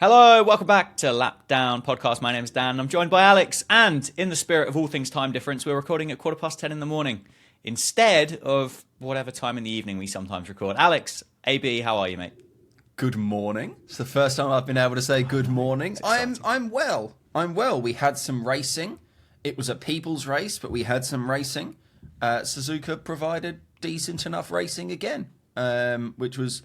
Hello, welcome back to Lap Down Podcast. My name's Dan. I'm joined by Alex, and in the spirit of all things time difference, we're recording at 10:15 in the morning instead of whatever time in the evening we sometimes record. Alex, AB, how are you, mate? Good morning. It's the first time I've been able to say good morning. I'm well. I'm well. We had some racing. It was a people's race, but we had some racing. Suzuka provided decent enough racing again, which was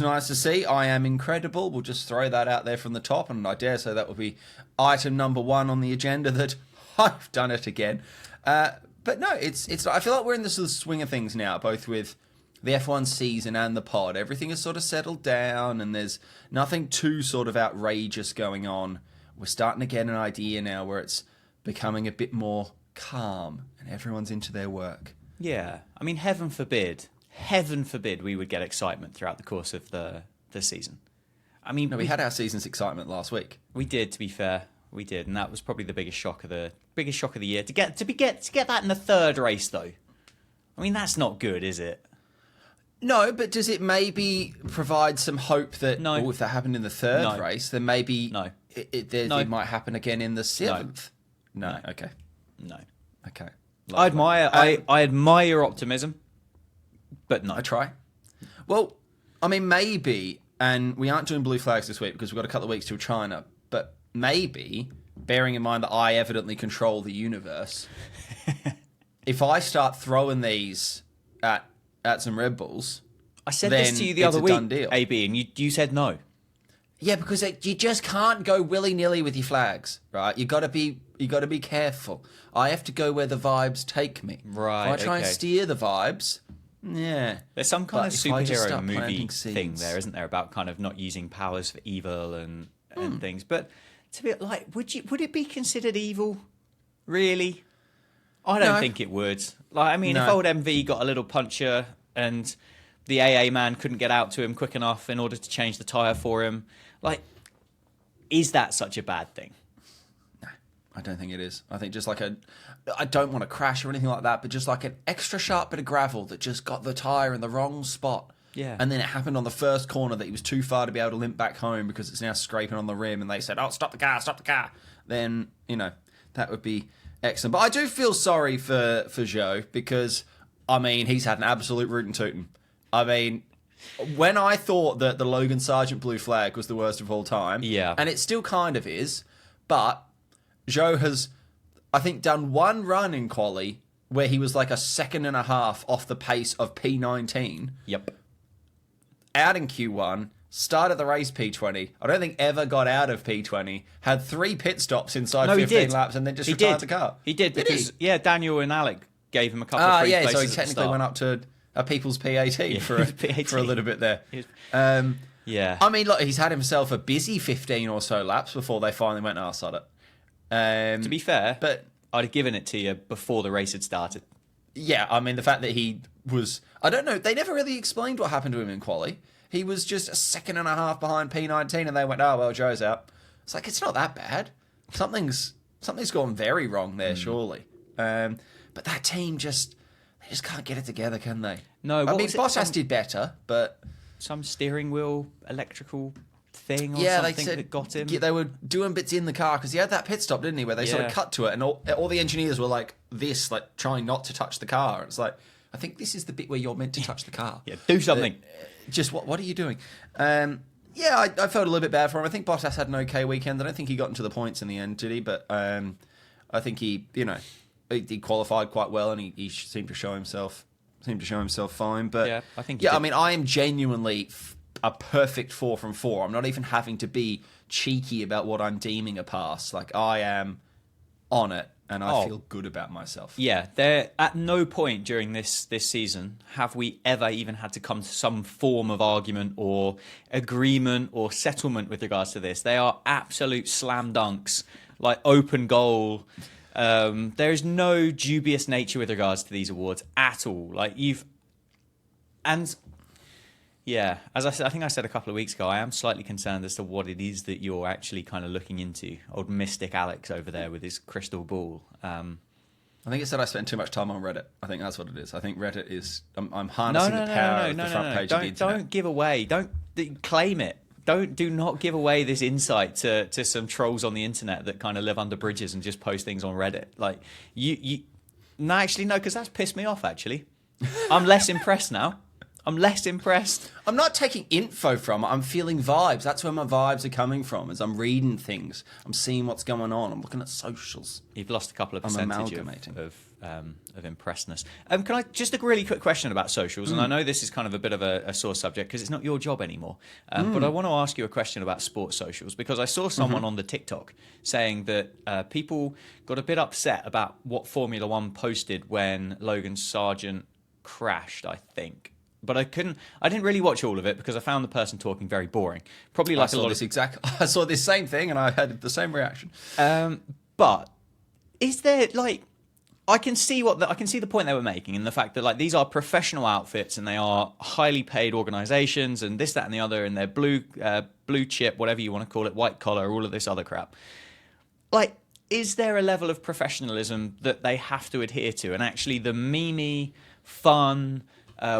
nice to see. I am incredible. We'll just throw that out there from the top, and I dare say that will be item number one on the agenda, that I've done it again. But no, it's. I feel like we're in the sort of swing of things now, both with the F1 season and the pod. Everything has sort of settled down, and there's nothing too sort of outrageous going on. We're starting to get an idea now where it's becoming a bit more calm, and everyone's into their work. Yeah, I mean, heaven forbid we would get excitement throughout the course of the season. I mean, no, we had our season's excitement last week. We did, to be fair, we did, and that was probably the biggest shock of the year. To get that in the third race, though, I mean, that's not good, is it? No, but does it maybe provide some hope that if that happened in the third race, then maybe it might happen again in the seventh? No. Okay. No. Okay. I admire your optimism, but no. I try. Well, I mean, maybe, and we aren't doing blue flags this week because we've got a couple of weeks till China, but maybe, bearing in mind that I evidently control the universe, if I start throwing these at some Red Bulls, I said this to you the other week, done deal. AB, and you said no. Yeah, because you just can't go willy-nilly with your flags, right? You got to be careful. I have to go where the vibes take me. Right. If I try and steer the vibes, yeah. There's some kind of superhero movie thing there, isn't there, about kind of not using powers for evil and things. But to be like, would it be considered evil? Really? I don't think it would. Like, I mean, if old MV got a little puncher and the AA man couldn't get out to him quick enough in order to change the tyre for him, like, is that such a bad thing? No, I don't think it is. I think just like I don't want to crash or anything like that, but just like an extra sharp bit of gravel that just got the tyre in the wrong spot. Yeah. And then it happened on the first corner that he was too far to be able to limp back home because it's now scraping on the rim, and they said, "Oh, stop the car." Then, that would be excellent. But I do feel sorry for Zhou because, I mean, he's had an absolute rootin' tootin'. I mean, when I thought that the Logan Sargent blue flag was the worst of all time, and it still kind of is, but Zhou has, I think, done one run in quali where he was like a second and a half off the pace of P19. Yep. Out in Q1, started the race P20. I don't think ever got out of P20. Had 3 pit stops inside 15 laps, and then just retired the car. He did because Daniel and Alec gave him a couple of free places. So he technically went up to a people's P18 for a little bit there. I mean, look, he's had himself a busy 15 or so laps before they finally went, sod it. To be fair, but I'd have given it to you before the race had started. Yeah, I mean, the fact that he was... I don't know, they never really explained what happened to him in quali. He was just a second and a half behind P19, and they went, Zhou's out. It's like, it's not that bad. Something's gone very wrong there, surely. But that team they just can't get it together, can they? No. I mean, Bottas did better, but... Some steering wheel electrical thing or something that got him. Yeah, they were doing bits in the car, because he had that pit stop, didn't he, where they sort of cut to it, and all the engineers were like this, like trying not to touch the car. It's like, I think this is the bit where you're meant to touch the car. Do something. Just what are you doing? I felt a little bit bad for him. I think Bottas had an okay weekend. I don't think he got into the points in the end, did he? But I think he qualified quite well, and he seemed to show himself fine. But I think. I mean, I am genuinely a perfect 4 from 4. I'm not even having to be cheeky about what I'm deeming a pass. Like, I am on it, and I feel good about myself. Yeah, there at no point during this season have we ever even had to come to some form of argument or agreement or settlement with regards to this. They are absolute slam dunks, like open goal. There is no dubious nature with regards to these awards at all. As I think I said a couple of weeks ago, I am slightly concerned as to what it is that you're actually kind of looking into. Old Mystic Alex over there with his crystal ball. I think it said I spent too much time on Reddit. I think that's what it is. I think Reddit is... I'm harnessing the power of the front page of the internet. Don't give away. Don't claim it. do not give away this insight to some trolls on the internet that kind of live under bridges and just post things on Reddit. Like no, actually no, because that's pissed me off. Actually, I'm less impressed now. I'm less impressed. I'm not taking info from it. I'm feeling vibes. That's where my vibes are coming from. As I'm reading things, I'm seeing what's going on. I'm looking at socials. You've lost a couple of percentage of impressedness. Can I just a really quick question about socials? And I know this is kind of a bit of a sore subject because it's not your job anymore. But I want to ask you a question about sports socials because I saw someone on the TikTok saying that people got a bit upset about what Formula One posted when Logan Sargent crashed, I think. But I didn't really watch all of it because I found the person talking very boring. Probably like I saw this same thing and I had the same reaction. But is there like I can see the point they were making in the fact that like these are professional outfits and they are highly paid organizations and this, that, and the other, and they're blue chip, whatever you want to call it, white collar, all of this other crap. Like, is there a level of professionalism that they have to adhere to? And actually, the memey, fun,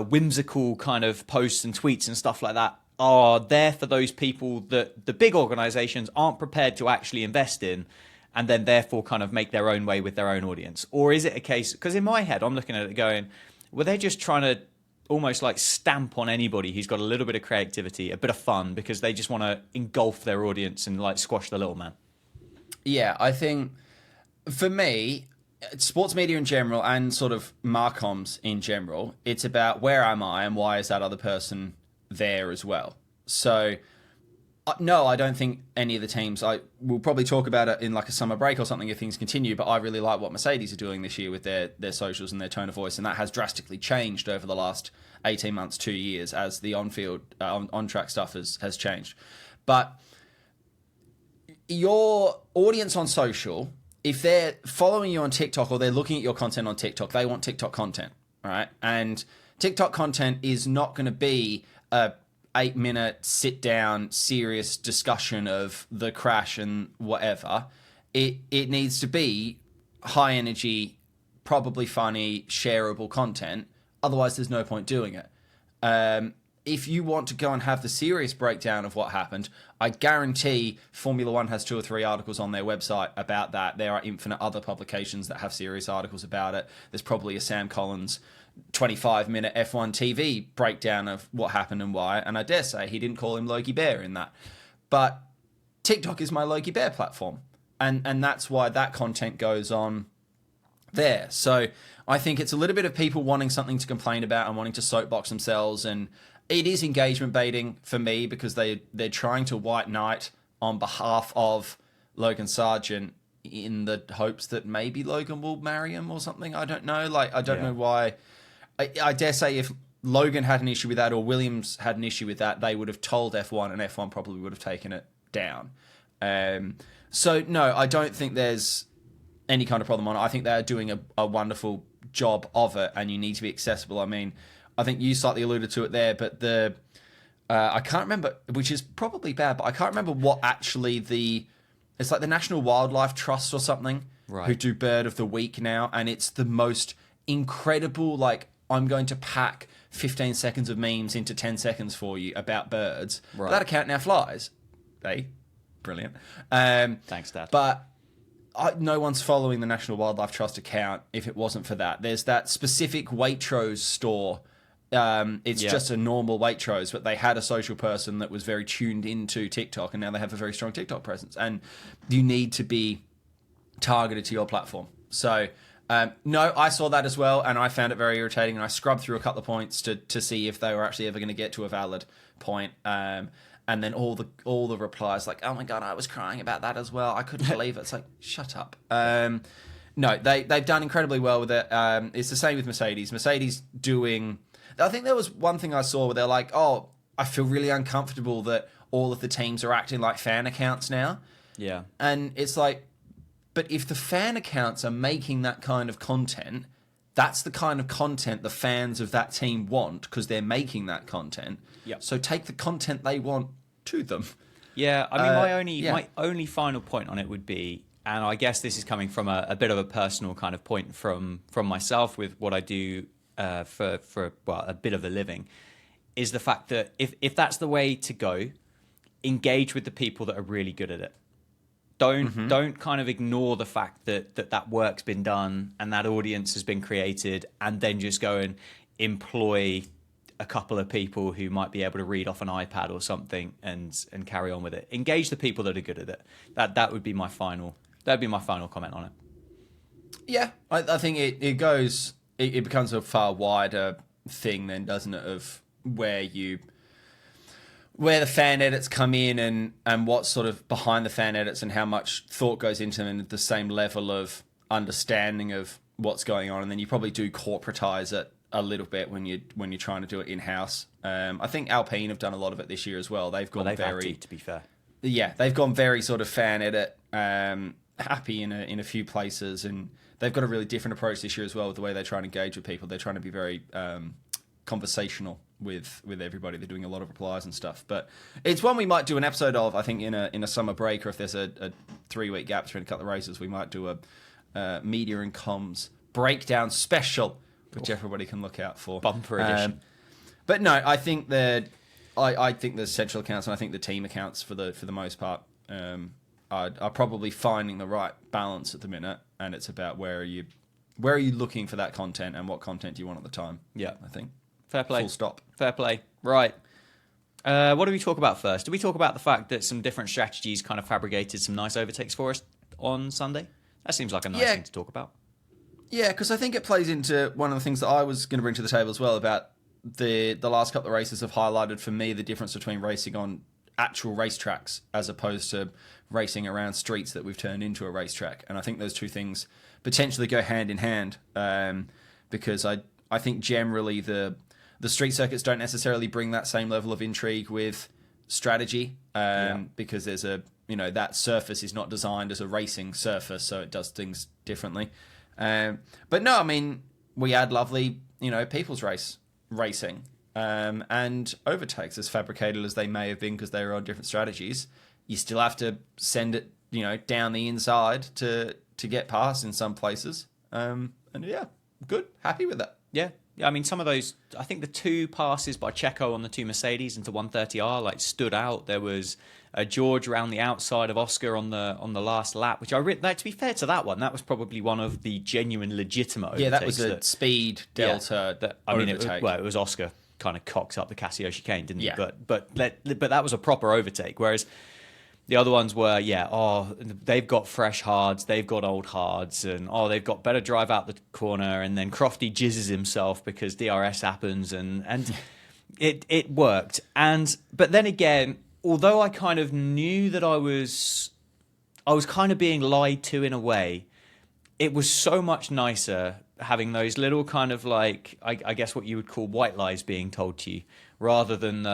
whimsical kind of posts and tweets and stuff like that are there for those people that the big organizations aren't prepared to actually invest in and then therefore kind of make their own way with their own audience? Or is it a case, because in my head I'm looking at it going, well, they're just trying to almost like stamp on anybody who's got a little bit of creativity, a bit of fun, because they just want to engulf their audience and like squash the little man. Yeah, I think for me, sports media in general and sort of marcoms in general, it's about where am I and why is that other person there as well. So no, I don't think any of the teams, we'll probably talk about it in like a summer break or something if things continue, but I really like what Mercedes are doing this year with their socials and their tone of voice, and that has drastically changed over the last 18 months, 2 years as the on-field, on-track stuff has changed. But your audience on social, if they're following you on TikTok or they're looking at your content on TikTok, they want TikTok content, all right? And TikTok content is not going to be a 8-minute sit-down serious discussion of the crash and whatever. It needs to be high energy, probably funny, shareable content. Otherwise, there's no point doing it. If you want to go and have the serious breakdown of what happened, I guarantee Formula One has 2 or 3 articles on their website about that. There are infinite other publications that have serious articles about it. There's probably a Sam Collins 25-minute F1 TV breakdown of what happened and why. And I dare say he didn't call him Logie Bear in that. But TikTok is my Logie Bear platform. And that's why that content goes on there. So I think it's a little bit of people wanting something to complain about and wanting to soapbox themselves, and it is engagement baiting for me because they're trying to white knight on behalf of Logan Sargent in the hopes that maybe Logan will marry him or something. I don't know. Like, I don't know why. I dare say if Logan had an issue with that or Williams had an issue with that, they would have told F1 and F1 probably would have taken it down. So, no, I don't think there's any kind of problem on it. I think they're doing a wonderful job of it, and you need to be accessible. I mean, I think you slightly alluded to it there, but I can't remember, which is probably bad, but I can't remember what actually it's like the National Wildlife Trust or something, right, who do Bird of the Week now, and it's the most incredible, like, I'm going to pack 15 seconds of memes into 10 seconds for you about birds. Right. That account now flies. Hey, brilliant. Thanks, Dad. But no one's following the National Wildlife Trust account if it wasn't for that. There's that specific Waitrose store. It's just a normal Waitrose, but they had a social person that was very tuned into TikTok, and now they have a very strong TikTok presence. And you need to be targeted to your platform. So, no, I saw that as well, and I found it very irritating, and I scrubbed through a couple of points to see if they were actually ever going to get to a valid point. And then all the replies like, oh my God, I was crying about that as well. I couldn't believe it. It's like, shut up. No, they've done incredibly well with it. It's the same with Mercedes. Mercedes doing... I think there was one thing I saw where they're like, oh, I feel really uncomfortable that all of the teams are acting like fan accounts now. Yeah. And it's like, but if the fan accounts are making that kind of content, that's the kind of content the fans of that team want because they're making that content. Yep. So take the content they want to them. Yeah, I mean, my only final point on it would be, and I guess this is coming from a bit of a personal kind of point from myself with what I do for a bit of a living, is the fact that if that's the way to go, engage with the people that are really good at it. Don't kind of ignore the fact that work's been done and that audience has been created, and then just go and employ a couple of people who might be able to read off an iPad or something and carry on with it. Engage the people that are good at it. That would be my final. That'd be my final comment on it. Yeah, I think it goes. It becomes a far wider thing then, doesn't it? Of where the fan edits come in and what's sort of behind the fan edits and how much thought goes into them, and the same level of understanding of what's going on. And then you probably do corporatize it a little bit when you're trying to do it in house. I think Alpine have done a lot of it this year as well. They've gone very, to be fair. Yeah, they've gone very sort of fan edit happy in a few places, and they've got a really different approach this year as well with the way they try and engage with people. They're trying to be very conversational with everybody. They're doing a lot of replies and stuff, but it's one we might do an episode of. I think in a summer break, or if there's a 3-week gap between a couple of races, we might do a media and comms breakdown special, which everybody can look out for. Bumper edition. But no, I think I think the central accounts and I think the team accounts for the most part are probably finding the right balance at the minute, and it's about where are you looking for that content and what content do you want at the time. Yeah, I think. Fair play. Full stop. Fair play. Right. What do we talk about first? Do we talk about the fact that some different strategies kind of fabricated some nice overtakes for us on Sunday? That seems like a nice thing to talk about. Yeah, because I think it plays into one of the things that I was going to bring to the table as well about the last couple of races have highlighted for me the difference between racing on actual racetracks as opposed to racing around streets that we've turned into a racetrack. And I think those two things potentially go hand in hand because I think generally the street circuits don't necessarily bring that same level of intrigue with strategy because there's that surface is not designed as a racing surface, so it does things differently. But no, I mean, we had lovely, people's racing and overtakes, as fabricated as they may have been because they were on different strategies. You still have to send it, down the inside to get past in some places. And yeah, good, happy with that. Yeah. I mean, some of those, I think the two passes by Checo on the two Mercedes into 130R stood out. There was a George around the outside of Oscar on the last lap, which to be fair to that one, that was probably one of the genuine legitimate overtakes. Yeah, that was a speed delta overtake. It was Oscar kind of cocked up the Casio chicane, didn't he? Yeah. But that was a proper overtake, whereas the other ones were, they've got fresh hards, they've got old hards, and they've got better drive out the corner, and then Crofty jizzes himself because DRS happens, and it worked. But then again, although I kind of knew that I was kind of being lied to in a way, it was so much nicer having those little kind of I guess what you would call white lies being told to you, rather than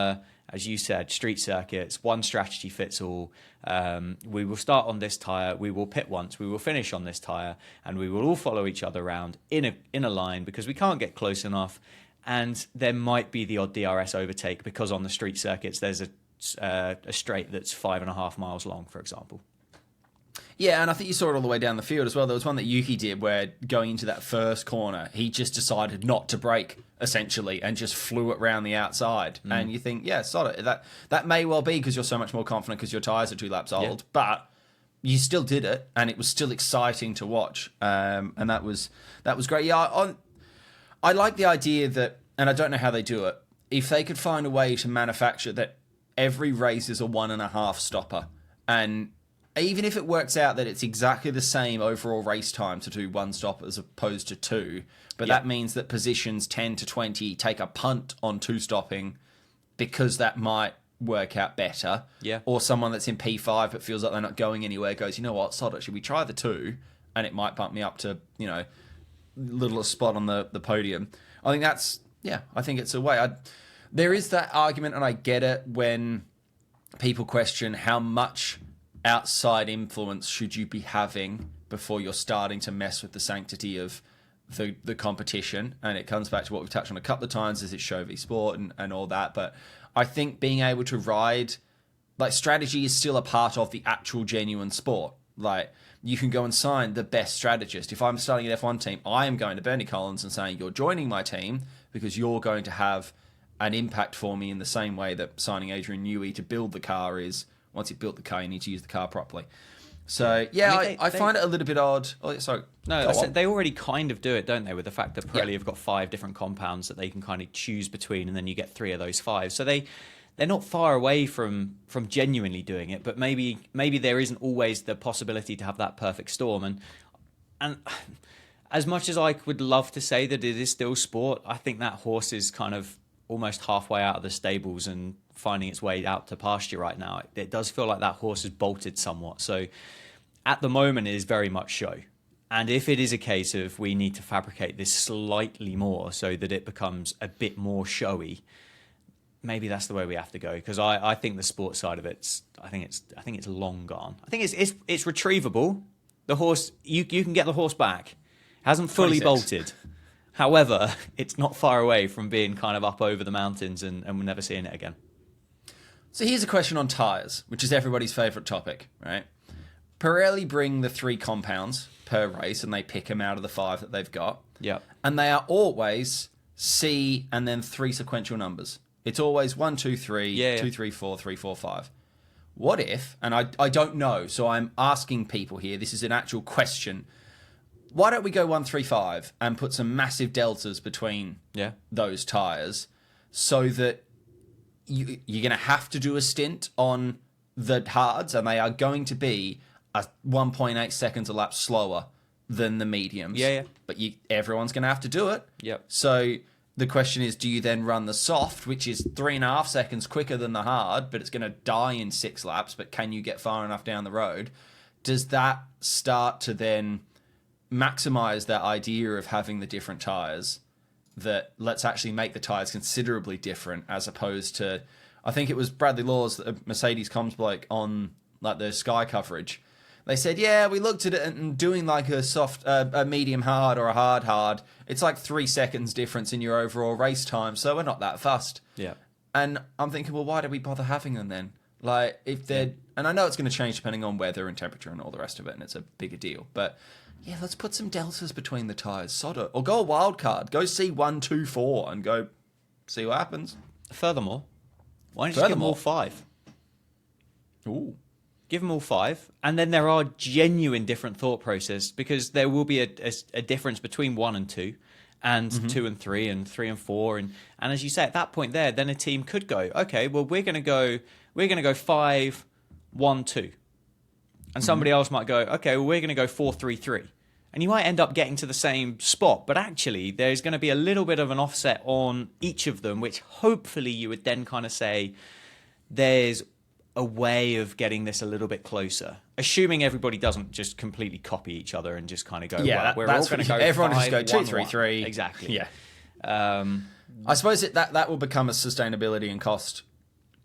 as you said, street circuits, one strategy fits all. We will start on this tyre, we will pit once, we will finish on this tyre, and we will all follow each other around in a line because we can't get close enough. And there might be the odd DRS overtake because on the street circuits there's a straight that's 5.5 miles long, for example. Yeah, and I think you saw it all the way down the field as well. There was one that Yuki did where going into that first corner, he just decided not to brake, essentially, and just flew it round the outside. And you think, yeah, sod it. That may well be because you're so much more confident because your tyres are 2 laps old, but you still did it, and it was still exciting to watch. And that was great. Yeah, I like the idea that, and I don't know how they do it, if they could find a way to manufacture that every race is a 1.5 stopper, and even if it works out that it's exactly the same overall race time to do 1 stop as opposed to 2, but that means that positions 10 to 20 take a punt on 2 stopping because that might work out better. Yeah. Or someone that's in P5 but feels like they're not going anywhere goes, you know what, sod it, should we try the 2? And it might bump me up to, littlest spot on the podium. I think I think it's a way. There is that argument, and I get it, when people question how much outside influence should you be having before you're starting to mess with the sanctity of the competition. And it comes back to what we've touched on a couple of times, is it's show v sport and all that. But I think being able to ride, strategy is still a part of the actual genuine sport. You can go and sign the best strategist. If I'm starting an F1 team, I am going to Bernie Collins and saying, you're joining my team because you're going to have an impact for me in the same way that signing Adrian Newey to build the car is. Once you've built the car, you need to use the car properly. So, I find it a little bit odd. Oh, sorry. No, they already kind of do it, don't they, with the fact that Pirelli have got 5 different compounds that they can kind of choose between, and then you get 3 of those 5. So they're not far away from genuinely doing it, but maybe there isn't always the possibility to have that perfect storm. And as much as I would love to say that it is still sport, I think that horse is kind of almost halfway out of the stables and finding its way out to pasture right now. It does feel like that horse is bolted somewhat. So at the moment, it is very much show. And if it is a case of we need to fabricate this slightly more so that it becomes a bit more showy, maybe that's the way we have to go. Because I think the sports side of I think it's long gone. I think it's retrievable. The horse, you can get the horse back. It hasn't fully 26. bolted. However, it's not far away from being kind of up over the mountains and we're never seeing it again. So here's a question on tyres, which is everybody's favourite topic, right? Pirelli bring the 3 compounds per race and they pick them out of the 5 that they've got. Yeah. And they are always C and then 3 sequential numbers. It's always 1, 2, 3, 2, 3, 4, 3, 4, 5. What if, and I don't know, so I'm asking people here, this is an actual question. Why don't we go 1, 3, 5 and put some massive deltas between those tyres so that you're going to have to do a stint on the hards and they are going to be 1.8 seconds a lap slower than the mediums. Yeah. But everyone's going to have to do it. Yep. So the question is, do you then run the soft, which is 3.5 seconds quicker than the hard, but it's going to die in 6 laps, but can you get far enough down the road? Does that start to then maximize that idea of having the different tyres, that let's actually make the tyres considerably different, as opposed to, I think it was Bradley Laws, the Mercedes comms bloke, on like the Sky coverage. They said, yeah, we looked at it and doing like a soft, a medium hard or a hard, it's like 3 seconds difference in your overall race time, so we're not that fussed. Yeah. And I'm thinking, well, why do we bother having them then? Like, if they're, and I know it's going to change depending on weather and temperature and all the rest of it, and it's a bigger deal, but yeah, let's put some deltas between the tyres, sod it. Or go a wild card, go see 1, 2, 4 and go see what happens. Furthermore, why don't you just give them all 5? Ooh. Give them all 5, and then there are genuine different thought process, because there will be a difference between 1 and 2, and 2 and 3, and 3 and 4, and as you say, at that point there, then a team could go, okay, well we're going to go 5, 1, 2, and somebody else might go, okay, well we're going to go 4, 3, 3, and you might end up getting to the same spot, but actually there's going to be a little bit of an offset on each of them, which hopefully you would then kind of say there's a way of getting this a little bit closer, assuming everybody doesn't just completely copy each other and just kind of go, well, we're all going to go everyone 5, just go 2, 1, 3, 1. 3. Exactly. Yeah. I suppose that will become a sustainability and cost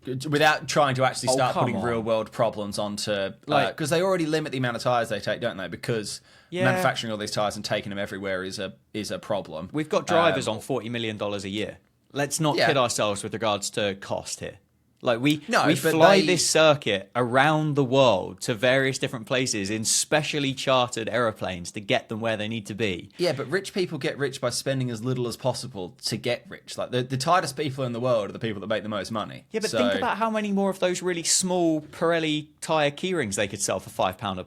without trying to actually start putting real world problems onto, because they already limit the amount of tyres they take, don't they? Because manufacturing all these tyres and taking them everywhere is a problem. We've got drivers on $40 million a year. Let's not kid ourselves with regards to cost here. Like we fly this circuit around the world to various different places in specially chartered aeroplanes to get them where they need to be. Yeah, but rich people get rich by spending as little as possible to get rich. Like the tightest people in the world are the people that make the most money. Yeah, but think about how many more of those really small Pirelli tyre keyrings they could sell for £5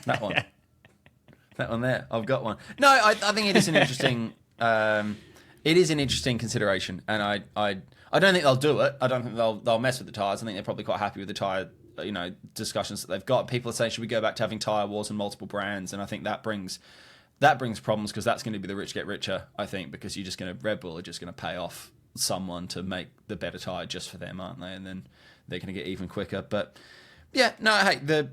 That one. That one there. I've got one. No, I think it is an interesting it is an interesting consideration, and I don't think they'll do it. I don't think they'll mess with the tyres. I think they're probably quite happy with the tyre, discussions that they've got. People are saying, should we go back to having tyre wars and multiple brands? And I think that brings problems, because that's going to be the rich get richer, I think, because Red Bull are just going to pay off someone to make the better tyre just for them, aren't they? And then they're going to get even quicker. But yeah, no, hey,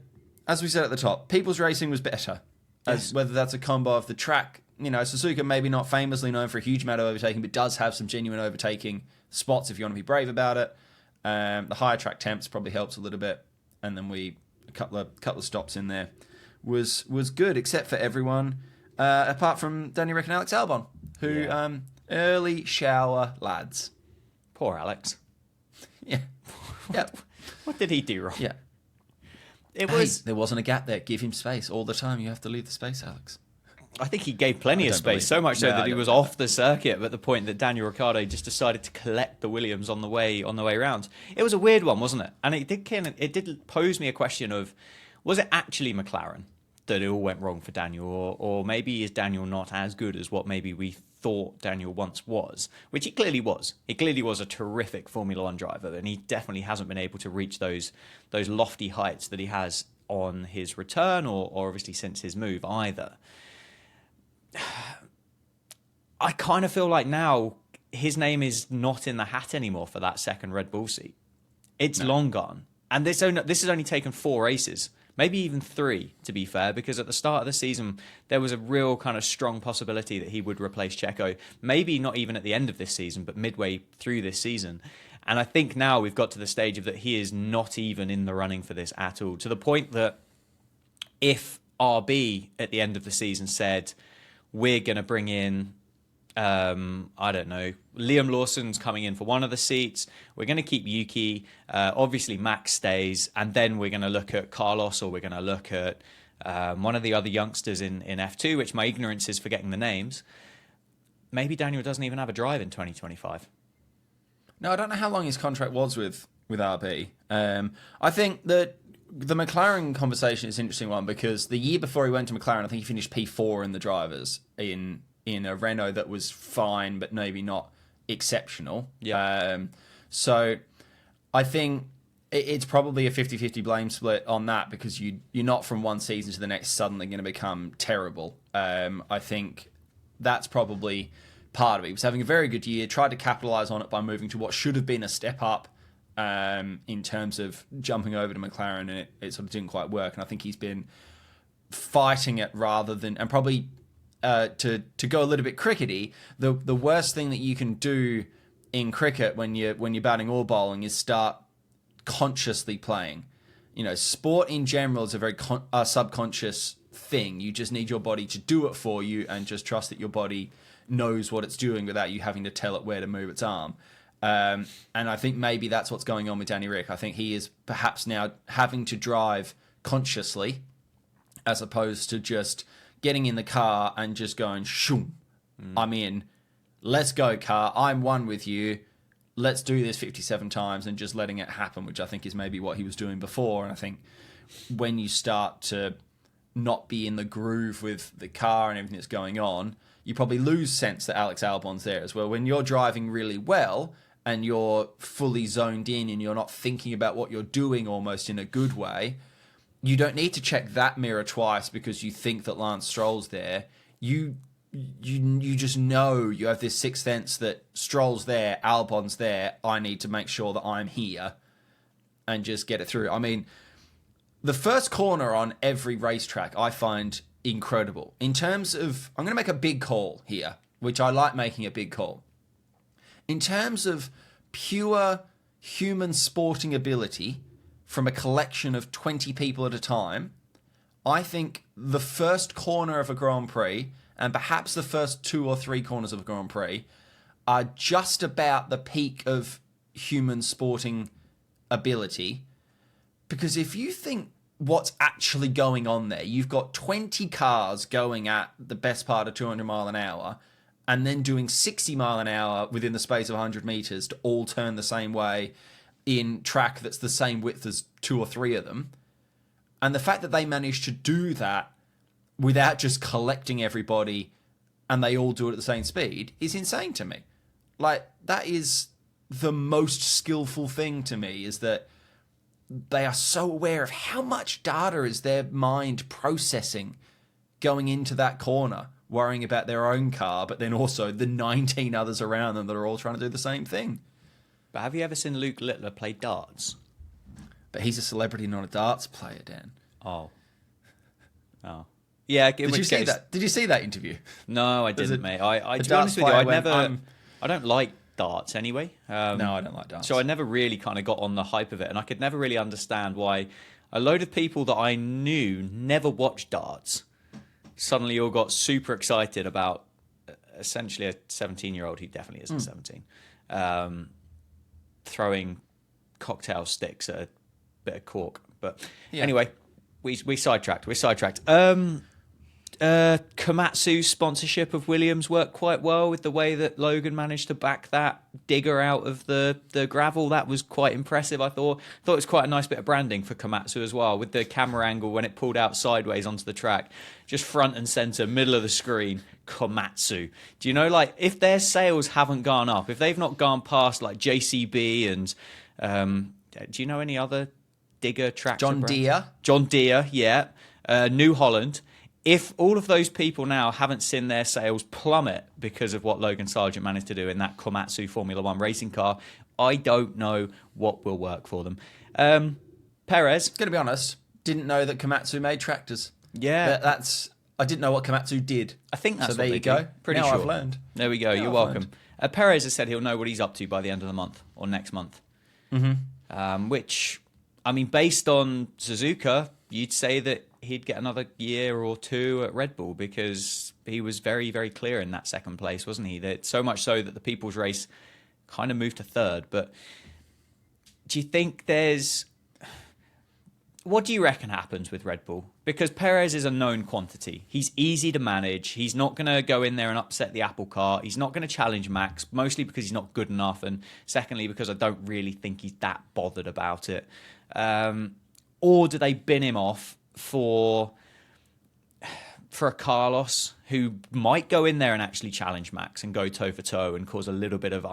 as we said at the top, People's Racing was better. Yes. Whether that's a combo of the track, Suzuka maybe not famously known for a huge amount of overtaking, but does have some genuine overtaking spots if you want to be brave about it. The higher track temps probably helps a little bit, and then a couple of stops in there was good, except for everyone apart from Danny Rick and Alex Albon, who early shower lads. Poor Alex. Yeah. Yep. What did he do wrong? Yeah. There wasn't a gap there. Give him space all the time. You have to leave the space, Alex. I think he gave plenty of space, so much so that he was off the circuit at the point that Daniel Ricciardo just decided to collect the Williams on the way round. It was a weird one, wasn't it? And it did pose me a question of, was it actually McLaren that it all went wrong for Daniel, or maybe is Daniel not as good as what maybe we thought Daniel once was, which he clearly was. He clearly was a terrific Formula One driver, and he definitely hasn't been able to reach those lofty heights that he has on his return or obviously since his move either. I kind of feel like now his name is not in the hat anymore for that second Red Bull seat. It's long gone. And this has only taken 4 races, maybe even 3, to be fair, because at the start of the season, there was a real kind of strong possibility that he would replace Checo. Maybe not even at the end of this season, but midway through this season. And I think now we've got to the stage of that he is not even in the running for this at all, to the point that if RB at the end of the season said, we're going to bring in, I don't know, Liam Lawson's coming in for one of the seats, we're going to keep Yuki, obviously Max stays, and then we're going to look at Carlos, or we're going to look at one of the other youngsters in F2, which my ignorance is forgetting the names. Maybe Daniel doesn't even have a drive in 2025. No, I don't know how long his contract was with RB. I think that the McLaren conversation is an interesting one, because the year before he went to McLaren, I think he finished P4 in the drivers in a Renault that was fine, but maybe not exceptional. Yeah. So I think it's probably a 50-50 blame split on that, because you're not from one season to the next suddenly going to become terrible. I think that's probably part of it. He was having a very good year, tried to capitalise on it by moving to what should have been a step up in terms of jumping over to McLaren, and it sort of didn't quite work. And I think he's been fighting it rather than, and probably to go a little bit crickety, the worst thing that you can do in cricket when you're batting or bowling is start consciously playing. You know, sport in general is a very subconscious thing. You just need your body to do it for you, and just trust that your body knows what it's doing without you having to tell it where to move its arm. And I think maybe that's what's going on with Danny Ric. I think he is perhaps now having to drive consciously, as opposed to just getting in the car and just going, shoom, I'm in. Let's go, car. I'm one with you. Let's do this 57 times, and just letting it happen, which I think is maybe what he was doing before. And I think when you start to not be in the groove with the car and everything that's going on, you probably lose sense that Alex Albon's there as well. When you're driving really well and you're fully zoned in and you're not thinking about what you're doing almost in a good way, you don't need to check that mirror twice because you think that Lance Stroll's there. You just know, you have this sixth sense that Stroll's there, Albon's there, I need to make sure that I'm here and just get it through. I mean, the first corner on every racetrack I find incredible. In terms of, I'm going to make a big call here, which I like making a big call. In terms of pure human sporting ability from a collection of 20 people at a time, I think the first corner of a Grand Prix, and perhaps the first 2 or 3 corners of a Grand Prix, are just about the peak of human sporting ability. Because if you think what's actually going on there, you've got 20 cars going at the best part of 200 mile an hour, and then doing 60 mile an hour within the space of 100 meters to all turn the same way in track that's the same width as 2 or 3 of them. And the fact that they managed to do that without just collecting everybody and they all do it at the same speed is insane to me. Like, that is the most skillful thing to me, is that they are so aware of how much data is their mind processing going into that corner, worrying about their own car, but then also the 19 others around them that are all trying to do the same thing. But have you ever seen Luke Littler play darts? But he's a celebrity, not a darts player, Dan. Oh. Yeah. Did you see that? Did you see that interview? No, I didn't, mate. To be honest with you, I don't like darts anyway. No, I don't like darts. So I never really kind of got on the hype of it, and I could never really understand why a load of people that I knew never watched darts suddenly all got super excited about essentially a 17-year-old, he definitely isn't 17, throwing cocktail sticks at a bit of cork. But anyway, we sidetracked. We're sidetracked. Komatsu's sponsorship of Williams worked quite well with the way that Logan managed to back that digger out of the gravel. That was quite impressive, I thought. It was quite a nice bit of branding for Komatsu as well, with the camera angle when it pulled out sideways onto the track. Just front and centre, middle of the screen, Komatsu. Do you know, like, if their sales haven't gone up, if they've not gone past, like, JCB and... do you know any other digger tractor John brands? Deere. John Deere, yeah. New Holland. If all of those people now haven't seen their sales plummet because of what Logan Sargent managed to do in that Komatsu Formula One racing car, I don't know what will work for them. Perez. Going to be honest, didn't know that Komatsu made tractors. Yeah. I didn't know what Komatsu did. I think that's so what there they you go. do. Pretty now sure. I've learned. There we go. You're welcome. Perez has said he'll know what he's up to by the end of the month or next month. Mm-hmm. Which, I mean, based on Suzuka, you'd say that he'd get another year or two at Red Bull because he was very, very clear in that second place, wasn't he? That so much so that the People's Race kind of moved to third. But do you think what do you reckon happens with Red Bull? Because Perez is a known quantity. He's easy to manage. He's not going to go in there and upset the apple cart. He's not going to challenge Max, mostly because he's not good enough. And secondly, because I don't really think he's that bothered about it. Or do they bin him off for a Carlos who might go in there and actually challenge Max and go toe for toe and cause a little bit of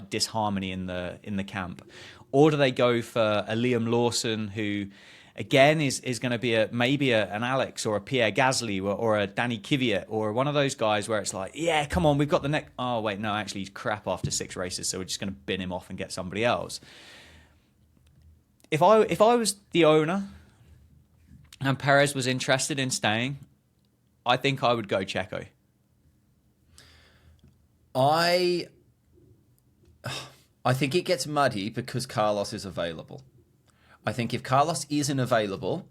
disharmony in the camp? Or do they go for a Liam Lawson who, again, is going to be maybe an Alex or a Pierre Gasly or a Danny Kvyat or one of those guys where it's like, yeah, come on, we've got the next... Oh, wait, no, actually, he's crap after 6 races, so we're just going to bin him off and get somebody else. If I was the owner and Perez was interested in staying, I think I would go Checo. I think it gets muddy because Carlos is available. I think if Carlos isn't available,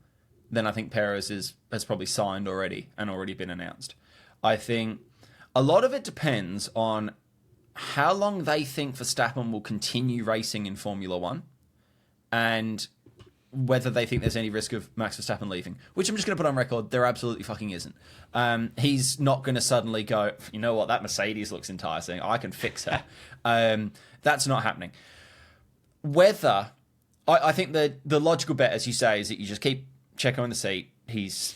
then I think Perez has probably signed already and already been announced. I think a lot of it depends on how long they think Verstappen will continue racing in Formula One and whether they think there's any risk of Max Verstappen leaving, which I'm just going to put on record, there absolutely fucking isn't. He's not going to suddenly go, you know what, that Mercedes looks enticing, I can fix her. That's not happening. Whether, I think the logical bet, as you say, is that you just keep Checo in the seat. He's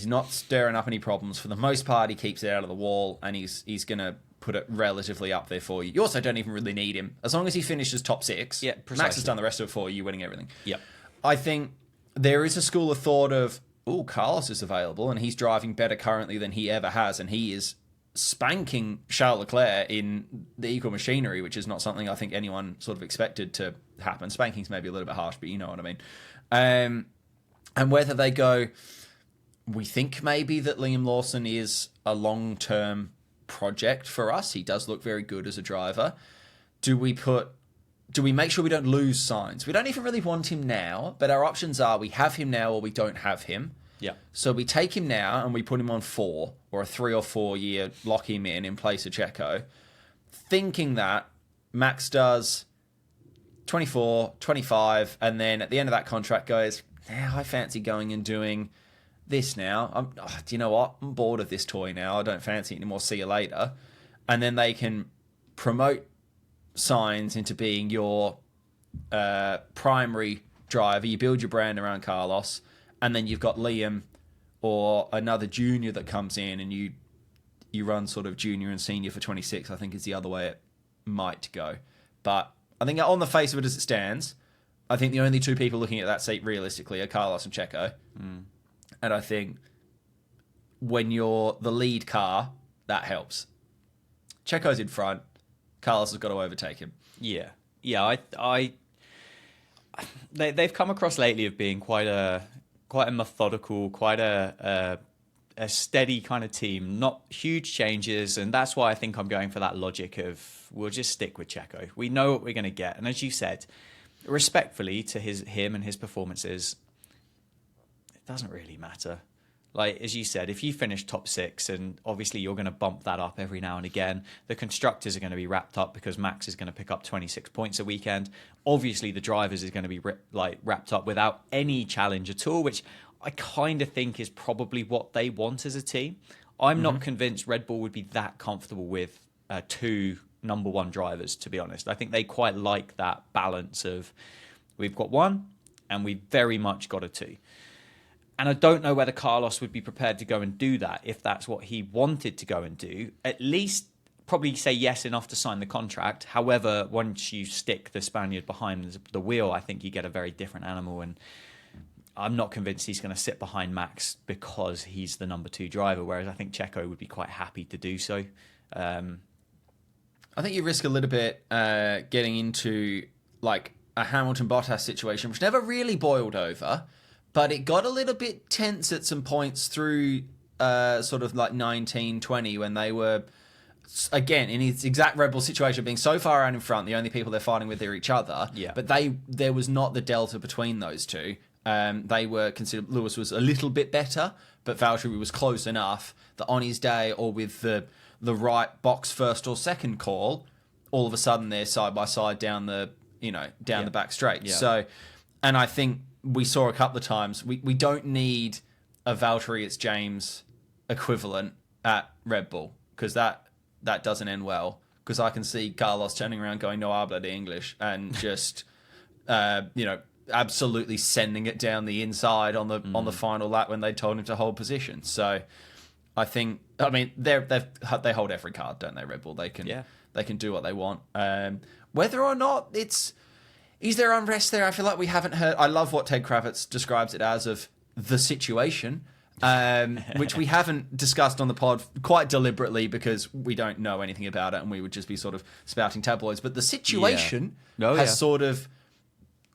not stirring up any problems. For the most part, he keeps it out of the wall, and he's going to put it relatively up there for you. You also don't even really need him. As long as he finishes top 6, yeah, precisely. Max has done the rest of it for you, winning everything. Yep. I think there is a school of thought of, Carlos is available and he's driving better currently than he ever has, and he is spanking Charles Leclerc in the equal machinery, which is not something I think anyone sort of expected to happen. Spanking's maybe a little bit harsh, but you know what I mean. And whether they go, we think maybe that Liam Lawson is a long-term project for us. He does look very good as a driver. Do we make sure we don't lose Sainz? We don't even really want him now, but our options are we have him now or we don't have him. Yeah. So we take him now and we put him on 4 or a 3 or 4 year, lock him in place of Checo, thinking that Max does 24, 25, and then at the end of that contract goes, I fancy going and doing this now. Do you know what? I'm bored of this toy now. I don't fancy it anymore. See you later. And then they can promote Sainz into being your primary driver. You build your brand around Carlos, and then you've got Liam or another junior that comes in, and you run sort of junior and senior for 26, I think is the other way it might go. But I think on the face of it as it stands, I think the only two people looking at that seat realistically are Carlos and Checo. And I think when you're the lead car, that helps. Checo's in front. Carlos has got to overtake him. Yeah. They've come across lately of being quite a methodical, quite a steady kind of team, not huge changes, and that's why I think I'm going for that logic of we'll just stick with Checo. We know what we're going to get, and as you said, respectfully to him and his performances, it doesn't really matter. Like, as you said, if you finish top 6, and obviously you're going to bump that up every now and again, the constructors are going to be wrapped up because Max is going to pick up 26 points a weekend. Obviously, the drivers is going to be wrapped up without any challenge at all, which I kind of think is probably what they want as a team. I'm not convinced Red Bull would be that comfortable with 2 number 1 drivers, to be honest. I think they quite like that balance of we've got 1 and we've very much got a 2. And I don't know whether Carlos would be prepared to go and do that if that's what he wanted to go and do. At least probably say yes enough to sign the contract. However, once you stick the Spaniard behind the wheel, I think you get a very different animal. And I'm not convinced he's going to sit behind Max because he's the number 2 driver, whereas I think Checo would be quite happy to do so. I think you risk a little bit getting into like a Hamilton-Bottas situation, which never really boiled over, but it got a little bit tense at some points through sort of like 1920 when they were, again, in its exact Red Bull situation, being so far out in front, the only people they're fighting with are each other. Yeah. But there was not the delta between those two. They were considered, Lewis was a little bit better, but Valtteri was close enough that on his day or with the right box first or second call, all of a sudden they're side by side down the the back straight. Yeah. So, and I think we saw a couple of times we don't need a Valtteri it's James equivalent at Red Bull because that doesn't end well. Because I can see Carlos turning around going no habla de English and just absolutely sending it down the inside on the final lap when they told him to hold position. So I mean they hold every card, don't they? Red Bull, they can do what they want. Whether or not is there unrest there? I feel like we haven't heard. I love what Ted Kravitz describes it as of the situation, which we haven't discussed on the pod quite deliberately because we don't know anything about it and we would just be sort of spouting tabloids. But the situation has sort of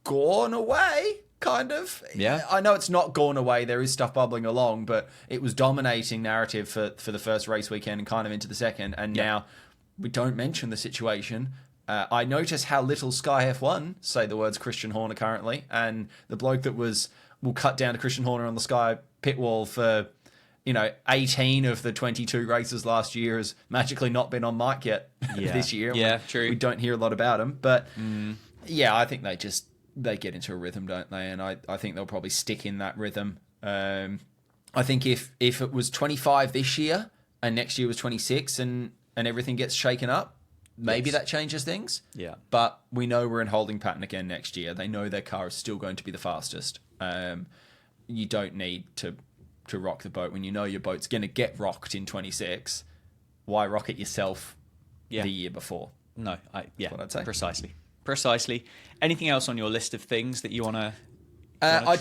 gone away, kind of. Yeah. I know it's not gone away. There is stuff bubbling along, but it was dominating narrative for the first race weekend and kind of into the second. And now we don't mention the situation. I notice how little Sky F1 say the words Christian Horner currently. And the bloke that will cut down to Christian Horner on the Sky pit wall for 18 of the 22 races last year has magically not been on mic yet this year. Yeah, true. We don't hear a lot about him. But I think they get into a rhythm, don't they? And I think they'll probably stick in that rhythm. I think if it was 25 this year and next year was 26 and everything gets shaken up, maybe that changes things. Yeah. But we know we're in holding pattern again next year. They know their car is still going to be the fastest. You don't need to rock the boat when you know your boat's going to get rocked in 26. Why rock it yourself the year before? No, That's what I'd say. Precisely. Anything else on your list of things that you want to...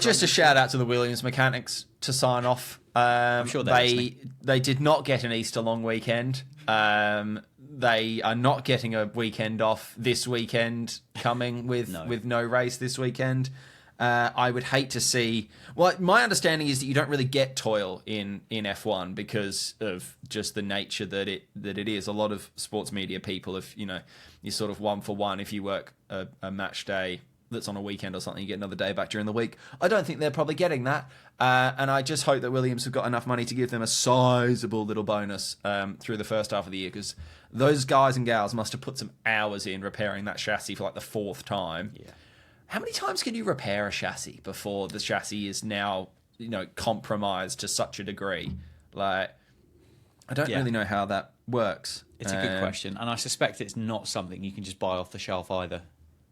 just a shout out to the Williams mechanics to sign off. I'm sure they did not get an Easter long weekend. They are not getting a weekend off this weekend coming with no race this weekend. I would hate to see... Well, my understanding is that you don't really get toil in F1 because of just the nature that it is. A lot of sports media people, if you're sort of 1 for 1, if you work a match day that's on a weekend or something, you get another day back during the week. I don't think they're probably getting that. And I just hope that Williams have got enough money to give them a sizable little bonus through the first half of the year because those guys and gals must have put some hours in repairing that chassis for like the 4th time. Yeah. How many times can you repair a chassis before the chassis is now, compromised to such a degree? Like, I don't really know how that works. It's a good question. And I suspect it's not something you can just buy off the shelf either.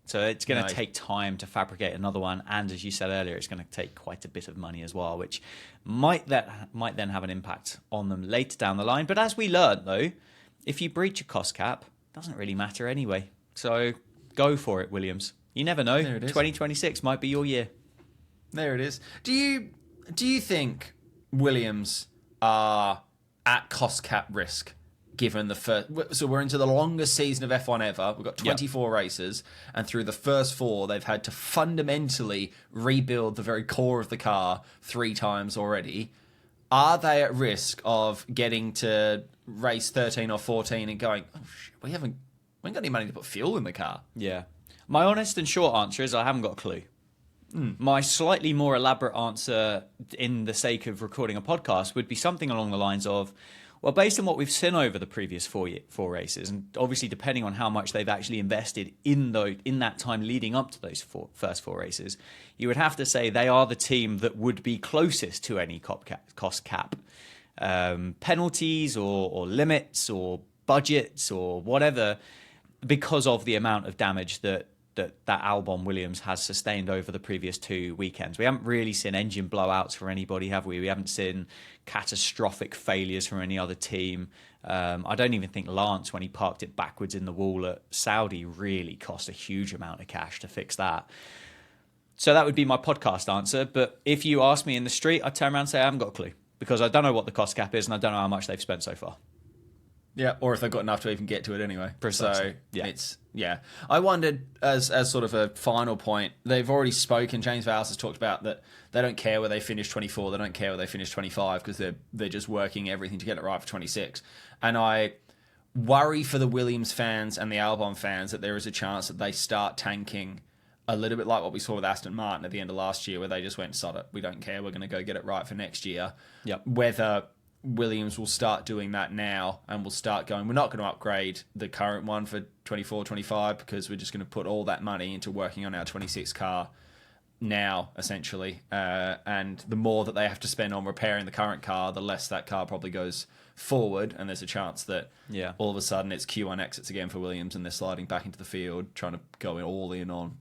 So it's going to take time to fabricate another one. And as you said earlier, it's going to take quite a bit of money as well, which might then have an impact on them later down the line. But as we learned, though, if you breach a cost cap, it doesn't really matter anyway. So go for it, Williams. You never know. 2026 might be your year. There it is. Do you think Williams are at cost cap risk given the first... So we're into the longest season of F1 ever. We've got 24 races. And through the first 4, they've had to fundamentally rebuild the very core of the car 3 times already. Are they at risk of getting to race 13 or 14 and going, oh, shit, we ain't got any money to put fuel in the car? Yeah. My honest and short answer is I haven't got a clue. My slightly more elaborate answer, in the sake of recording a podcast, would be something along the lines of, Well, based on what we've seen over the previous four races, and obviously depending on how much they've actually invested in that time leading up to those first four races, you would have to say they are the team that would be closest to any cost cap. Penalties or limits or budgets or whatever, because of the amount of damage that Albon Williams has sustained over the previous 2 weekends. We haven't really seen engine blowouts for anybody, have we? We haven't seen catastrophic failures from any other team. I don't even think Lance, when he parked it backwards in the wall at Saudi, really cost a huge amount of cash to fix that. So that would be my podcast answer. But if you ask me in the street, I'd turn around and say I haven't got a clue, because I don't know what the cost cap is and I don't know how much they've spent so far. Yeah, or if they've got enough to even get to it anyway. Precisely. So, I wondered, as sort of a final point, they've already spoken, James Vowles has talked about that they don't care where they finish 24, they don't care where they finish 25, because they're just working everything to get it right for 26. And I worry for the Williams fans and the Albon fans that there is a chance that they start tanking a little bit like what we saw with Aston Martin at the end of last year, where they just went, sod it, we don't care, we're going to go get it right for next year. Yep. Whether Williams will start doing that now and will start going, we're not going to upgrade the current one for 24, 25 because we're just going to put all that money into working on our 26 car now, essentially. And the more that they have to spend on repairing the current car, the less that car probably goes forward. And there's a chance that all of a sudden it's Q1 exits again for Williams and they're sliding back into the field, trying to go all in on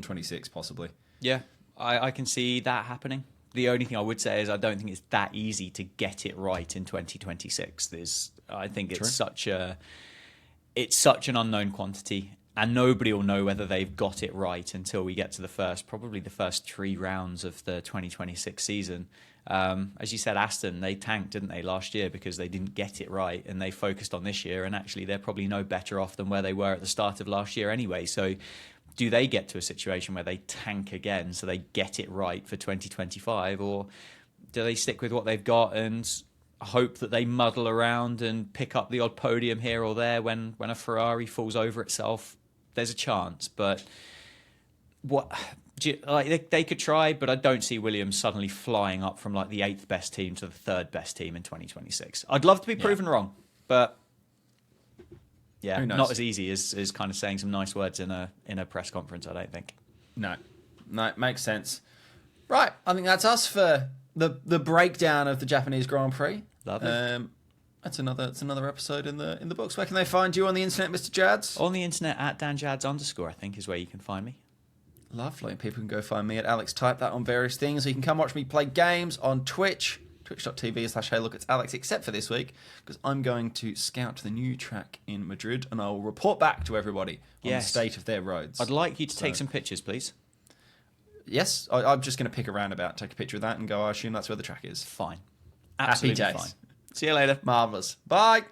26 possibly. Yeah, I can see that happening. The only thing I would say is I don't think it's that easy to get it right in 2026. I think it's such an unknown quantity, and nobody will know whether they've got it right until we get to probably the first 3 rounds of the 2026 season. As you said, Aston, they tanked, didn't they, last year because they didn't get it right, and they focused on this year, and actually they're probably no better off than where they were at the start of last year anyway. So do they get to a situation where they tank again so they get it right for 2025, or do they stick with what they've got and hope that they muddle around and pick up the odd podium here or there when a Ferrari falls over itself? There's a chance, but they could try, but I don't see Williams suddenly flying up from like the 8th best team to the 3rd best team in 2026. I'd love to be proven wrong, but yeah, not as easy as kind of saying some nice words in a press conference, I don't think. No, it makes sense. Right, I think that's us for the breakdown of the Japanese Grand Prix. Lovely. That's another episode in the books. Where can they find you on the internet, Mr. Jads? On the internet at DanJads_, I think is where you can find me. Lovely. People can go find me at Alex Type that on various things. So you can come watch me play games on Twitch. Twitch.tv/HeyLook, it's Alex, except for this week, because I'm going to scout the new track in Madrid, and I will report back to everybody on the state of their roads. I'd like you to take some pictures, please. Yes, I'm just going to pick a roundabout, take a picture of that, and go, I assume that's where the track is. Fine. Absolutely Happy days. Fine. See you later. Marvellous. Bye.